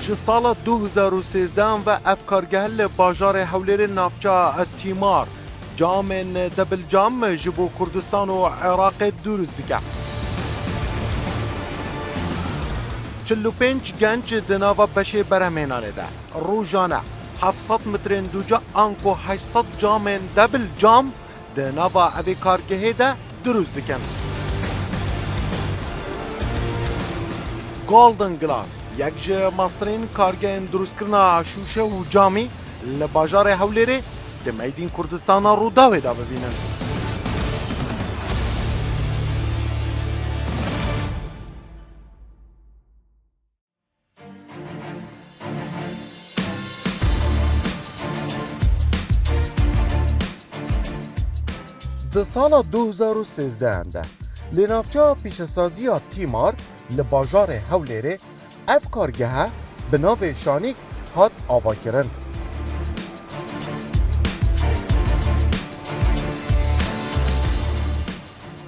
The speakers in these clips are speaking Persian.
ji sala 2013 ve ev kargeh li bajarê Hewlêrê navçeya Tîmar camên debilcam ji bo Kurdistan û Iraqê dûrist dike. 45 genç di nava beşê berhemênanê de rojane 700 metrên duca an ku 800 camên debilcam di nava evê kargehê de durust dikin. Golden Glass yek ji masterên kargehên durustkirina şûşe û camî li bajarê Hewlêrê di Meydîn Kurdistana Rûdawê de bibînin. Di sala 2013 de li navçeya pîşesaziya Tîmar li bajarê Hewlêrê ev kargehe bi navê Şanîk hat avakirin.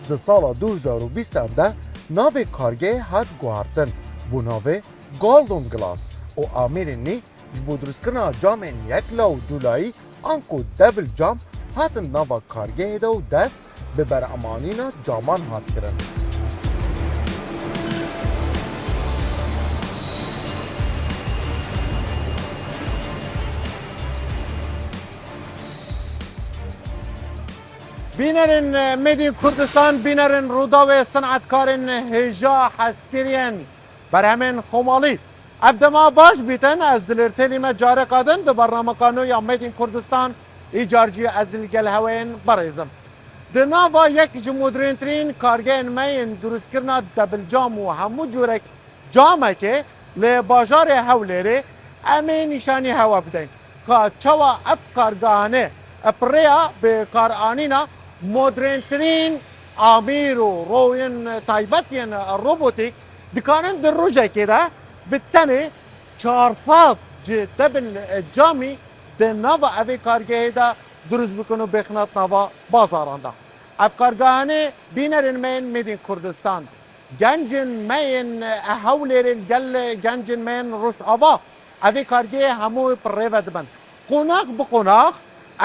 Di sala 2020 de navê kargehê hat guhartin bû navê Golden Glass û amêrên nî ji bo durustkirina camên yekla û dulayî an ku debil cam hatin nava kargehê de û dest bi beremanîna caman hat kirin. Bînerên Meydîn Kurdistan, bînerên Rûdawê sanetkarên hêja hezkiriyên berhemên Xomalî. Ev dema baş bîtin ez dilêrtêlî me careka din di bernameka nû ya Meydîn Kurdistan îcarcî ez li gel heweyên birêzim. Di nava yek ji modernîtirîn kargehên me yên durustkirina debilcam û hemû cûrek camekê li bajarê Hewlêrê em ê nîşanî hewa bidin ka çawa ev kargehanê pirêya bi karanîna modernîtirîn amîr û royên taybet yên robotîk dikarin di rojekê de bi tenê 400 ji debil camî di nava evê kargehê de durust bikin û bêxinat nava bazaran da. Ev kargehanê bînerên me yên Meydîn Kurdistan, gencên me yên Hewlêrê gel gencên me yên Rojava evê kargehê hemû pirêve dibin. Qonak bi qonak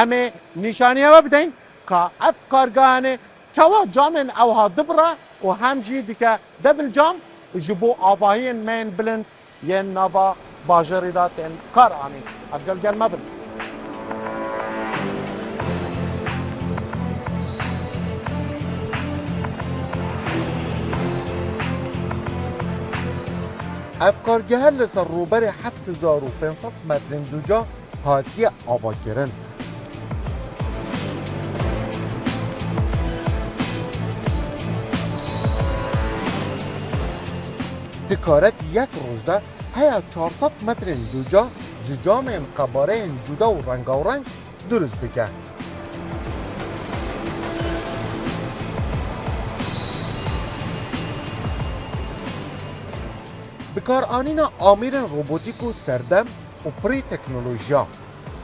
em ê nîşanî hewa bidin ka ev kargehanê çawa camên ew hat dibire û hem jî dike debil cam ji bo avahiyên me yên bilind yên nava bajarê de tên kar anîn. Ev gel gel mebin. Ev kargehe li ser rûberê 7500 metrên duca hatiye avakirin. Dikaret yek rojda heya 400 metrên duca ji camên qebareyên cuda û rengarenk durust bike. Bikaranîna amîrên robotîk û serdem û pirî teknolojiya.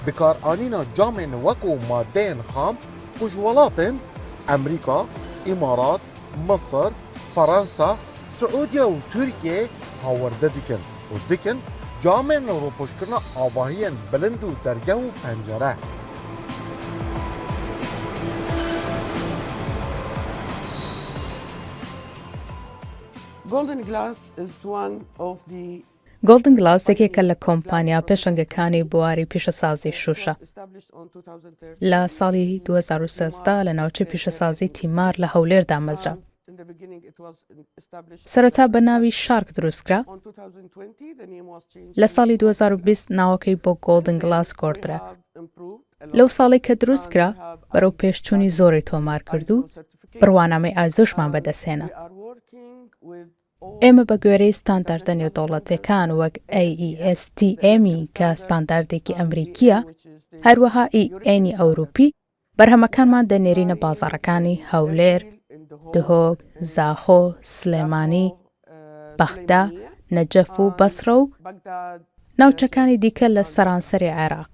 Bikaranîna camên wekû maddeyên xam ku ji welatên Emerîka, İmarat, Misir, Fransa, Suûdiya û Tirkiye hawerde dikin û dikin camên rûpûşkirina avahiyên bilind û dergeh û pencere. Golden Glass is one of the Golden Glass یەکێکە لە کۆمپانیا پێشەنگەکانی بواری پیشەسازی شوشە. لە ساڵی 2013 لە ناوچەی پیشەسازی تیمار لە هەولێردا مەزرا. سەرەتا بە ناوی شارک دروستکرا. لە ساڵی 2020 ناوەکەی بۆ Golden Glass گۆڕدرا. لەو ساڵی کە دروستکرا بەرەو پێشچوونی زۆری تۆمار کرد و بڕوانامەی ئازۆشمان بەدەستهێنا. ئێمە بە گوێرەی ستانداردە نێودەوڵەتیەکان وەک AESTM کە ستانداردێکی ئەمریکیە، هەروەها EN ئەوروپی بەرهەمەکانمان دەنێرینە بازاڕەکانی هەولێر، دهۆک، زاخۆ، سلێمانی، بەختە، نەجەف و بەسرە و ناوچەکانی دیکە لە سەرانسەری عێراق.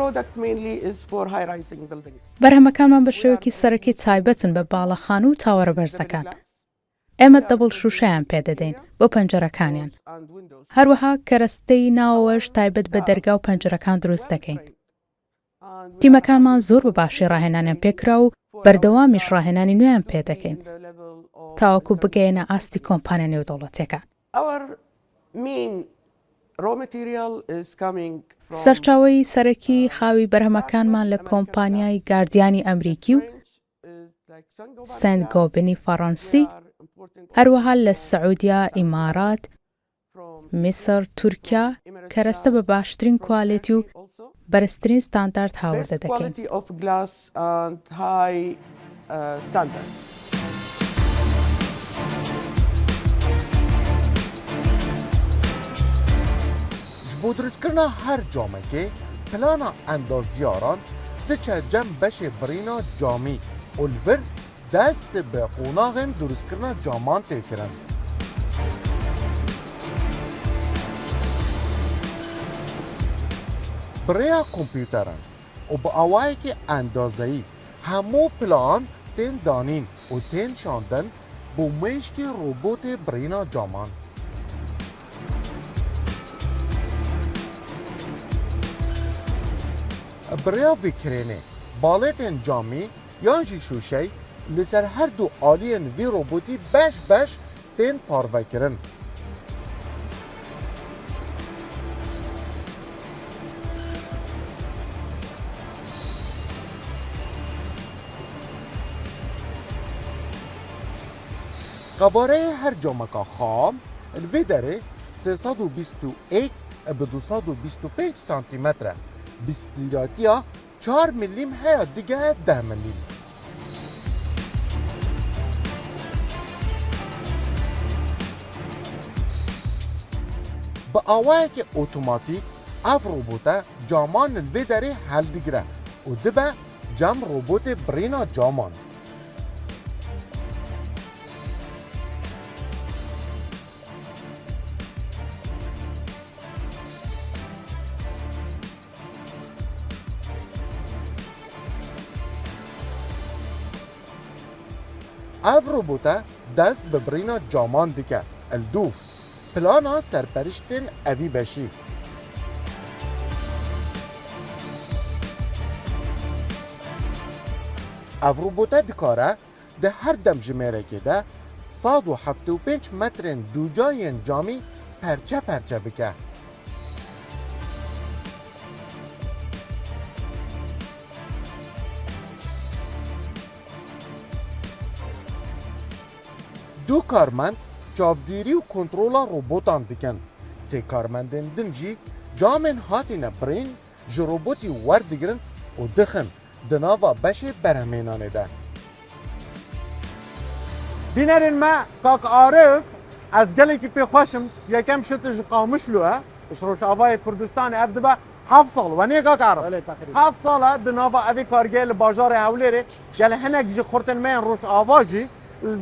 product mainly is for high-rising buildings. بەرهەمەکانمان بە شێوەیەکی سەرەکی تایبەتن بە باڵەخان و تاوەرە بەرزەکان. ئێمە دەبڵ شوشەیان پێدەدەین بۆ پەنجەرەکانیان. هەروەها کەرەستەی ناوەوەش تایبەت بە دەرگا و پەنجەرەکان دروست دەکەین. تیمەکانمان زۆر بە باشی ڕاهێنانیان پێکرا و بەردەوامیش ڕاهێنانی نوێیان پێ دەکەین تاوەکو بگەینە ئاستی کۆمپانیا نێودەوڵەتیەکان. Our main raw material is coming from سەرچاوەی سەرەکی خاوی بەرهەمەکانمان لە کۆمپانیای گاردیانی ئەمریکی و سنت گۆبنی فەڕەنسی، هەروەها لە سەعودیا، ئیمارات، میسر، تورکیا کەرەستە بە باشترین کوالێتی و بەرزترین ستاندارد هاوردە دەکەین. quality of glass and high standards. بۆ دروستکردنا هەر جامێکێ پلانا ئەندازیاران دچە جەم بەشێ برینە جامی ئولڤر دەست بە قۆناغên دروستکردنا جامان تێکردن. برەیە کۆمپیوتەرن و بە ئاوایەکی ئەندازەیی هەموو پلان تێن دانین و تێن شاندن بۆ مێشکی ڕۆبۆتێ برینە جامان. بریا ویکرینه بالتین جامی یان جی شوشی لسر هر دو آلین وی روبوتی بش تین پارو کرن. قباره هر جامکا خام الوی داره 321 به 225 سانتی متره. بیستیراتیا 4 ملیم هیا دیگه 10 ملیم. با آوائه که اتوماتیک اف روبوته جامان الوی داره حل دیگره و دبه جام روبوت برینا جامان. اف روبوتا دست به برینا جامان دیگه الدوف پلانا سرپرشتن اوی بشی. اف روبوتا دکاره ده هر دم جمعره که ده 175 متر دو جای جامی پرچه بکه. دو کارمند چاودیری و کنترل روبوتان دیکن. سه کارمندن دنجی جامن هاتین برین جو روبوتی وردگرن و دخن دناوا بشه برهمینانه ده. بینرین ما کاک عارف از گلی که پی خوشم یکم شتش قامش لوه اشروش آوای کردستان ابدبه 7 سال و نیه کاک عارف 7 ساله دناوا اوی کارگیل باجار هولیره گل هنک جی خورتن مین روش آواجی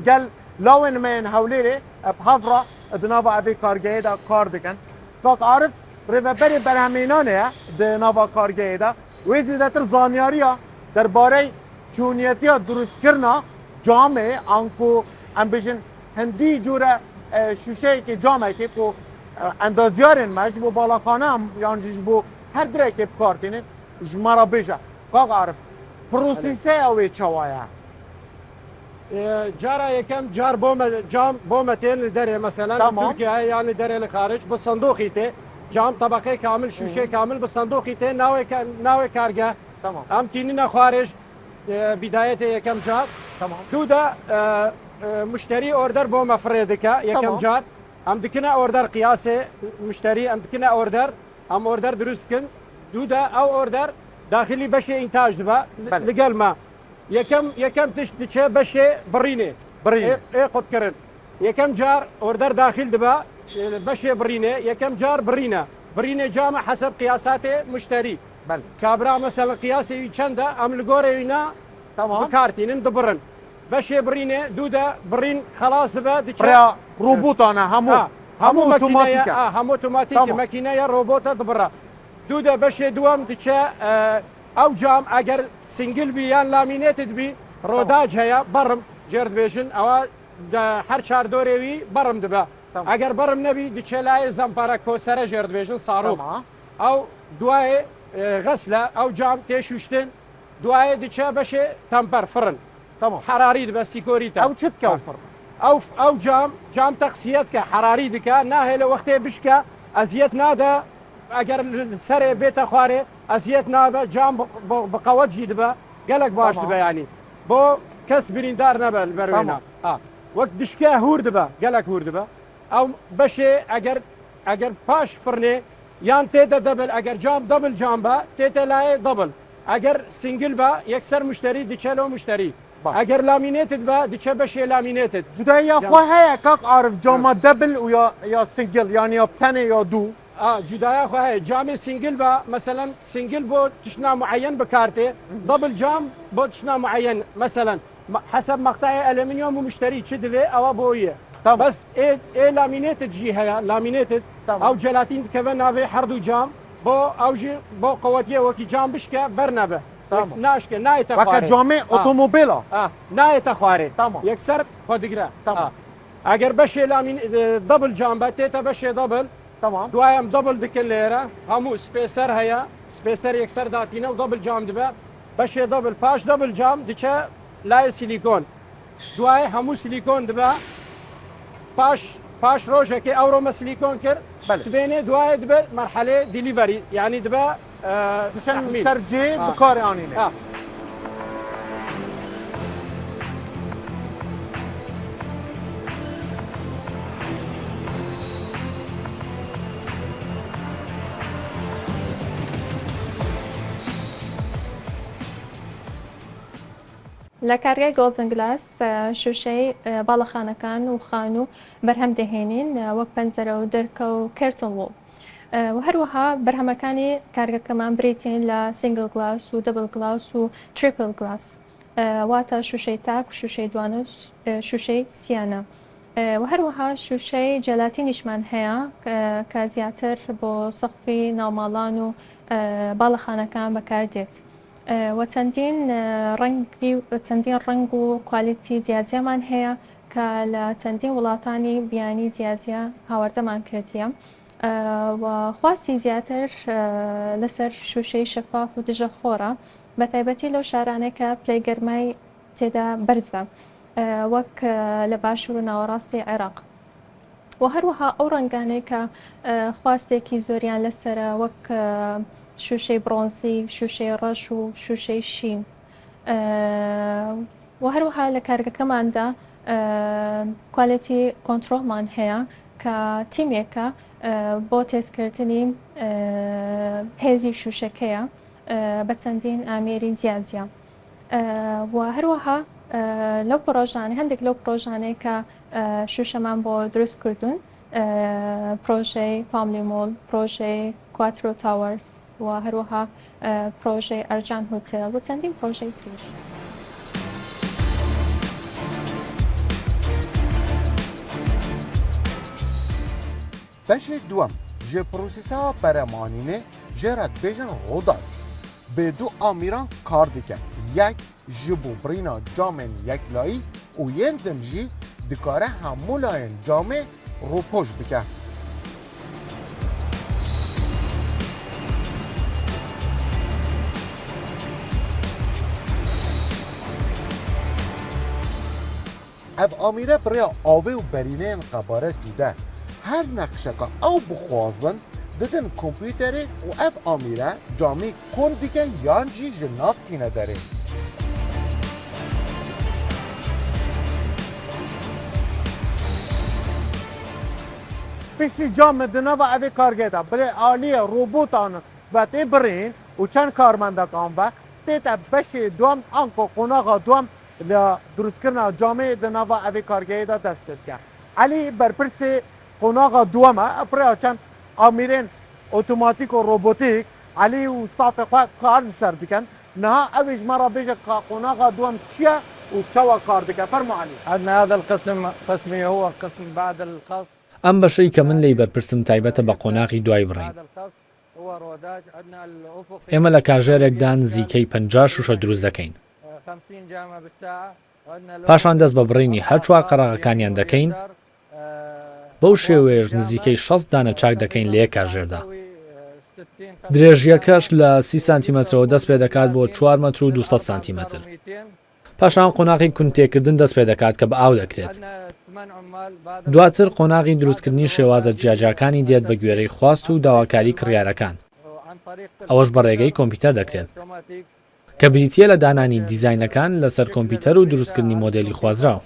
گل لاون من هوليري بحفرة دنابا أبي كارجي دا كار دكان كاك عارف ريفا بري برهمينانه دنابا كارجي دا ويجي دا تر زانياريا در باري چونيتيا دروس كرنا جامع انكو امبيشن هندي جورا شوشي كي جامع كي كو اندازيارن ماش بو بالاخانه يعني بو هر دري كي بكار كينن جمارا بيجا كاك عارف بروسيسه اوي چوايا جارا یکم جار بوم تیل داره مثلا ترکیه یعنی داره لخارج به صندوقی ته جام طبقه کامل شوشه کامل به صندوقی ته ناو کارگاه تمام هم تینینا خارج بداية یکم جار تمام تو دا مشتري اوردر بوم فريدكا یکم جار هم دكنا اوردر قياسه مشتري هم دكنا اوردر هم اوردر درست کن دو دا او اوردر داخلي بشه انتاج دبا لقل ما یکم تشت دچه بشه برینه ای قد کرن یکم جار اوردر داخل دبا بشه برینه یکم جار برینه جامع حسب قياسات مشتري بله كابرا مثلا قياسي چنده عمل غوري هنا تمام بكارتين دبرن بشه برینه دودا برین خلاص دبا دچه برا روبوت انا همو اوتوماتيكا همو اوتوماتيكا ماكينه روبوت دبره دو دا بشه دوام دچه او جام اگر سنگل بی یان لامینیتد بی روداج هيا برم جرد بيشن او هر چهار دوروی برم دبا اگر برم نبی دچه لای زمپارا کوسره جرد بيشن صاروخ او دوای غسله او جام تشوشتن دوای دچه بشه تمبر فرن تمام حراري دبا سيكوريتا او چت كوفر او جام تقسيت كحراري دكا ناهي لو وقت بشكا ازيت نادا اگر سر بيت خواري ازيت نابا جام بقوت جدبا قالك باش دبا يعني بو كس بريندار نبا البروينا وقت دشكا هور دبا قالك هور دبا او بشي اگر باش فرني يان تيتا دبل اگر جام دبل جامبا تيتا لاي دبل اگر سنجل با يكسر مشتري ديشلو مشتري اگر لامينيتد با ديشه بشه لامينيتد جدايا خو هيا كاك عارف جاما دبل ويا سنجل يعني يا بتني يا دو جدايا خو هيا جامي سنجل با مثلا سنجل بو تشنا معين بكارتي دبل جام بو تشنا معين مثلا حسب مقطع الومنيوم ومشتري تشدلي او بويه بس ايه لامينيتد جي هيا لامينيتد او جيلاتين كمان نافي حردو جام بو او جي بو قوتيه وكي جام بشكا برنبه ناشكه ناي تخواري وكا جامع اوتوموبيلا ناي تخواري تمام يكسر خدقرا اگر بشه لامين دبل جامبا تيتا بشه دبل تمام دوايم دبل دكليرا همو سبيسر هيا سبيسر يكسر داتينا ودبل جام دبا بشه دبل باش دبل جام ديچه لاي سيليكون دواي همو سيليكون دبا باش روجه كي اورو سيليكون كر سبينه دواي دبا مرحله ديليفري يعني دبا مشان سرجي بكاري انينه لە کارگای گۆڵدن گلاس شوشەی باڵەخانەکان و خان و بەرهەم دەهێنین وەک پەنجەرە و دەرکە و کەرتن وۆڵ و هەروەها بەرهەمەکانی کارگەکەمان بریتین لە سینگل گلاس و دەبل گلاس و تریپل گلاس واتە شوشەی تاک و شوشەی دوانە شوشەی سیانە و هەروەها شوشەی جەلاتینیشمان هەیە کە زیاتر بۆ سەقفی ناوماڵان و باڵەخانەکان بەکاردێت و چەندین ڕنگ و کوالیتی جیاجیامان هەیە کە لە چەندین وڵاتانی بیانی جیاجیا هاوردەمان کردیە و خواستی زیاتر لەسەر شوشەی شەفاف و دژە خۆرە بە تایبەتی لەو شارانەی کە پلەی گەرمای تێدا بەرزە وەک لە باشوور و ناوەڕاستی عێراق و هەروەها ئەو ڕەنگانەی کە خواستێکی زۆریان لەسرە وەک شوشەی برۆنزی شوشەی ڕەش و شوشەی شین و هەروەها لە کارگەکەماندا کوالیتی کۆنتڕۆڵمان هەیە کە تیمێکە بۆ تێزکردنی هێزی شوشەکەیە بە چەندین ئامێری جیاجیا و هەروەها لەو پرۆژانە هەندێک لەو پرۆژانەی کە شوشەمان بۆ دروست کردوون پرۆژەی فاملی مۆڵ پرۆژەی کواترۆ تاوەرس و هەروەها پرۆژەی ئەرجان هۆتێل و چەندین پرۆژەی تریش بەشێ دووەم ji prosesa beremانînê jê redbêjin rodaj bê du amîran kar dike yek ji bo birîna camên yeklayî û yên din jî dikare hemû layên camê rûpoj bike. ev amîre birêya avê û berîneyên qebaret cude her nexşeka ew bixwazin didin kompîterê û ev amîre camê kûn dike yan jî ji nav tîne derê. Piştî camê di nava evê kargê de bilê aliyê robotan ve tê birîn û çend karmendekan ve tê te beşê duam anko qonaxa duam li durustkirina camê di nava evê kargeyê de dest dike. Elî berpirsê qonaxa duama pirêya çend amîrên otomatîk û robotik Elî û stafê xwe kar li ser dikin. Niha evê ji me re bêje qonaxa duam çi ye û çawa kar dike? Fermo Elî. عندنا هذا القسم قسمي هو قسم بعد القص ئەم بەشەی کە من لی بەرپرسم تایبەتە بە قۆناغی دوای بڕین. ئێمە لە کاژێرێکدا نزیکەی 50 شوشە دروست دەکەین. پاشان دەست بە بڕینی هەر چوار قەراغەکانیان دەکەین. بەو شێوەیەش نزیکەی 6 دانە چاک دەکەین لە یەک کاژێردا. درێژیەکەش لە 30 سانتیمەترەوە دەست پێ دەکات بۆ 4 مەتر و 200 سانتیمەتر. پاشان قۆناغی کونتێکردن دەست پێ دەکات کە بە ئاو دەکرێت. دواتر قۆناغی دروستکردنی شێوازە جیاجاکانی دێت بە گوێرەی خواست و داواکاری کڕیارەکان. ئەوەش بە ڕێگەی کۆمپیوتەر دەکرێت کە بریتیە لە دانانی دیزاینەکان لەسەر کۆمپیوتەر و دروستکردنی مۆدێلی خوازراوە.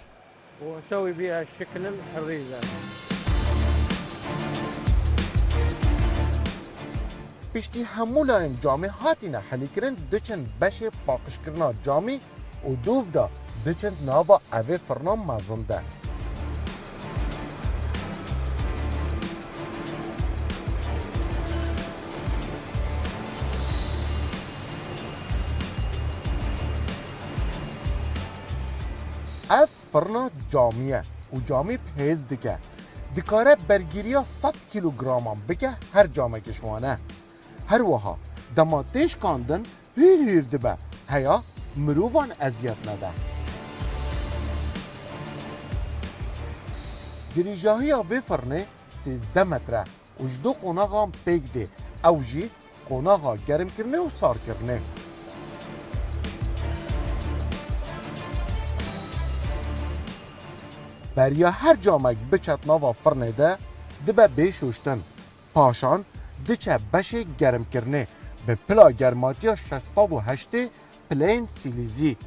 پشتی هەموو لایەن جامێ هاتینە حەلیکردن دچن بەشێ پاقشکردنا جامی و دووفدا دچن ناوە ئەvê firna mezin de. Ev firna camiye û camî pêz dike. Dikare bergiriya 100 kilograman bike her camekê şwane. Her wiha dema têşkandin hîr hîr dibe heya mirovan eziyet nede. Dirîjahiya vê firnê 13 metre û ji du qonaxan pêk dê. Ew jî qonaxa germkirinê û sarkirinê. Beriya her camek biçet nava firnê de dibe bêşuştin. Paşan diçe beşê germkirinê bi pila germatiya 680 plên silîzî.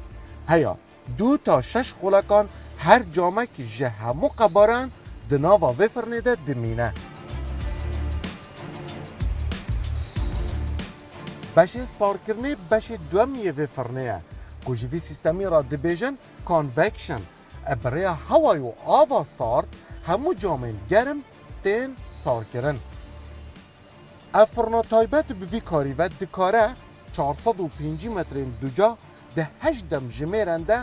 Heya 2 ta 6 xolekan her camek ji hemû qebaran di nava vê firnê de dimîne. Beşê sarkirinê beşê duemiyê vê firnê ye ku ji vî sîstemî ra dibêjin convection. Ebrêya hewayê û ava sar hemû camên germ tên sarkirin. Ev firna taybet bi vî karî ve dikare 450 metrên duca di 8 dem jimêren de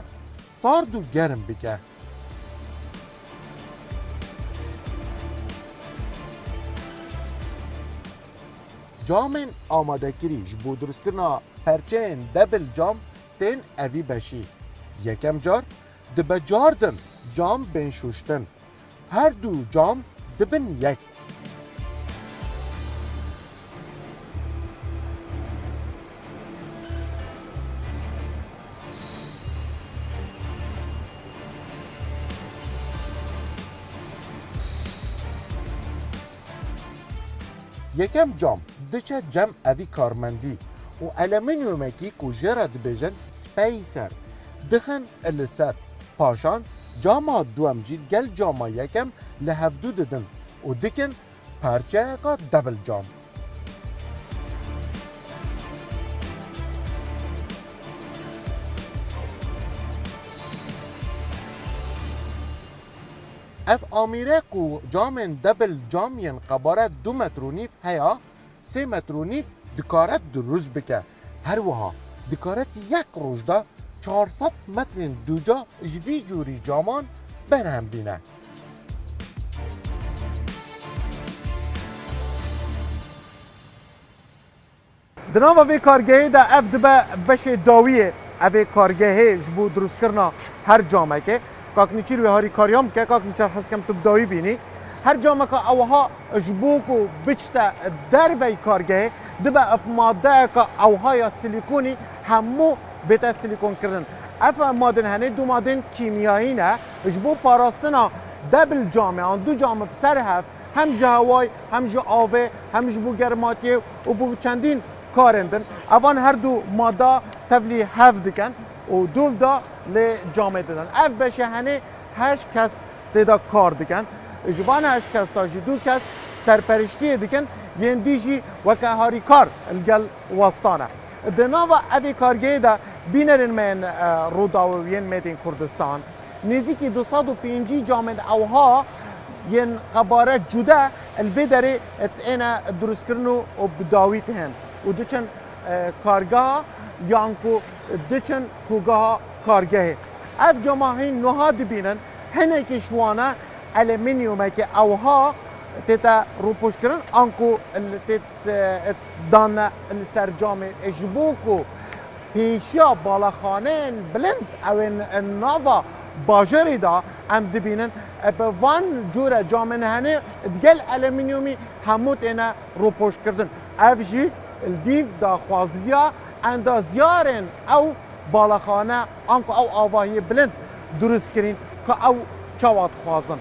sard û germ bike. Camên amadekirî ji bo durustkirina perçeyên debil cam tên evî beşî. Yekem car dibe cardin cam bên şuştin. Her du cam dibin yek. Yekem cam diçe cem evî karmendî û alüminyumekî ku jêra dibêjin spacer dixin li ser. Paşan cama duem jî gel cama yekem li hevdû didin û dikin perçeyeka debil cam. Ev amîre ku camên debil cam yên qebare 2 metrûnîf heya 3 metrûnîf dikare dirûst bike. Her wiha dikare yek rojda 400 metrên duca ji vî cûrî caman berhem bîne. Di nava vê kargehê de ev dibe beşê dawiyê evê kargehê ji bo durustkirina her camekê. Kaknîçîr wê harî kariyam bike, kaknîçer hezkem tu bi dawî bînî. Her cameka ewha ji bo ku biçte derbey kargehê dibe ev maddeyeka ewha ya silîkonî hemû bête silîkon kirin. Ev madin henê du madin kîmyayî ne ji bo parastina debil camê an du camê ser hev hem ji hewayê hem ji avê hem ji bo germatiyê û bo çendîn karên din. Evan her du madda tevlî hev dikin û duv da lê camê didin. Ev beşê henê 8 kes têda kar dikin. Ji van 8 kes ta jî 2 kes serperiştiyê dikin. Yên dî jî weke harîkar li gel wastan e. Di nava evê kargehê de bînerên me yên Rûdaweyên Mêdên Kurdistan nêzîkî 250 camên ewha yên qebare cude li vê derê êne durustkirin û bi dawî tihên û diçin kargeha yan ku diçin kûgeha kargehê. Ev cama hîn niha dibînin hinekî ji wan e alüminyumekî ewha تيتا روبوش كرن أنكو تيت دانا السرجام إجبوكو پیشیا بالاخانین بلند اوین ناوا باجری دا ام دبینن به وان جوره جامن هنه دگل المینیومی هموت اینا رو پشت کردن افجی الدیف دا خوازیا اندازیارن او بالاخانه آنکو او آواهی بلند درست کرین که او چواد خوازن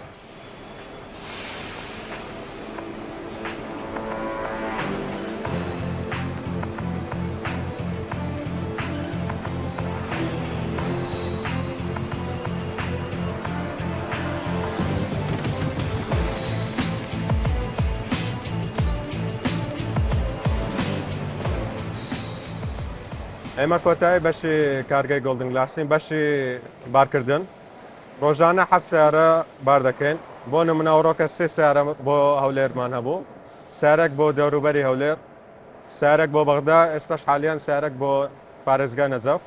ئێمە کۆتایی بەشی کارگەی گۆڵدن گلاسین بەشی بارکردن ڕۆژانە حەفت سیارە بار دەکەین بۆ نمونەوەڕۆکە سێ سیارە بۆ هەولێرمان هەبوو سیارێک بۆ دەوروبەری هەولێر سیارێک بۆ بەغدا ئێستاش حالیان سیارێک بۆ پارێزگا نەجەف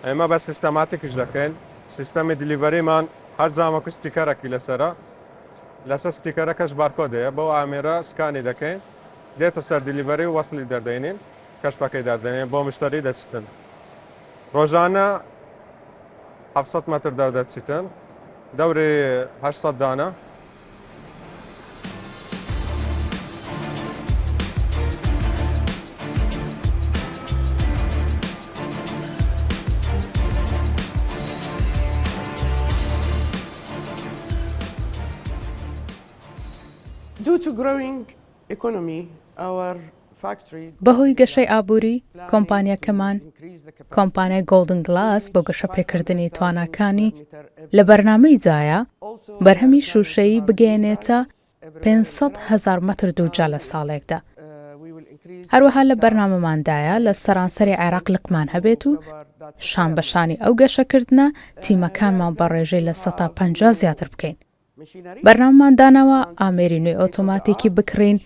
ئێمە بە سیستەماتیکش دەکەین سیستەمی دیلیڤەریمان هەر زامەکو ستیکەرێکی لەسەرە لەسەر ستیکەرەکەش بارکۆدەیە بۆ ئامێرە سکانی دەکەین دێتە سەر دیلیڤەری و وەسڵی دەردەینین کەشپەکەی دەردەنێن بۆ مشتری دەچتن ڕۆژانە 700 متر دەردەچیتن دەوری 800 دانە Due to growing economy, our factory بەهۆی گەشەی ئابووری کۆمپانیەکەمان کۆمپانیای گۆڵدن گلاس بۆ گەشە پێکردنی تواناکانی لە بەرنامەی جایە بەرهەمی شوشەیی بگەێنێتە 500,000 متر دووجا لە ساڵێکدا هەروەها لە بەرنامەماندایە لە سەرانسەری عێراق لقمان هەبێت و شان بەشانی ئەو گەشەکردنە تیمەکانمان بە ڕێژەی لە 150 زیاتر بکەین بەرنامەمان داناوە ئامێری نوێی ئۆتۆماتیکی بکڕین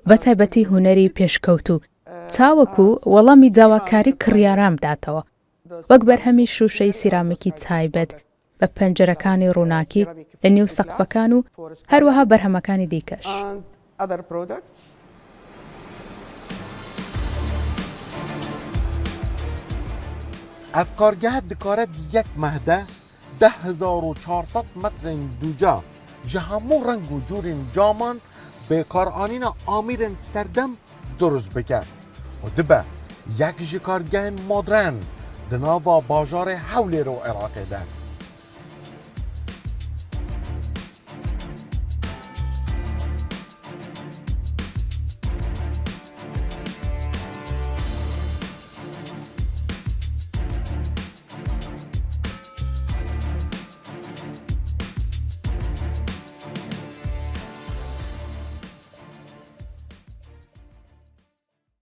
بە تایبەتی هونەری پێشکەوت و چاوەکو وەڵامی داواکاری کڕیارام داتەوە وەک بەرهەمی شوشەی سیرامێکی تایبەت بە پەنجەرەکانی ڕووناکی لە نێو سەقفەکان و هەروەها بەرهەمەکانی دیکەش and other products. افکارگه دکارت یک مهده 10,400 متر دوجا جهامو رنگ و جورین جامان به کارآنین آمیرن سردم درست بکرد و دبه یک جکارگه مدرن دناوا باجار حولی رو عراقی ده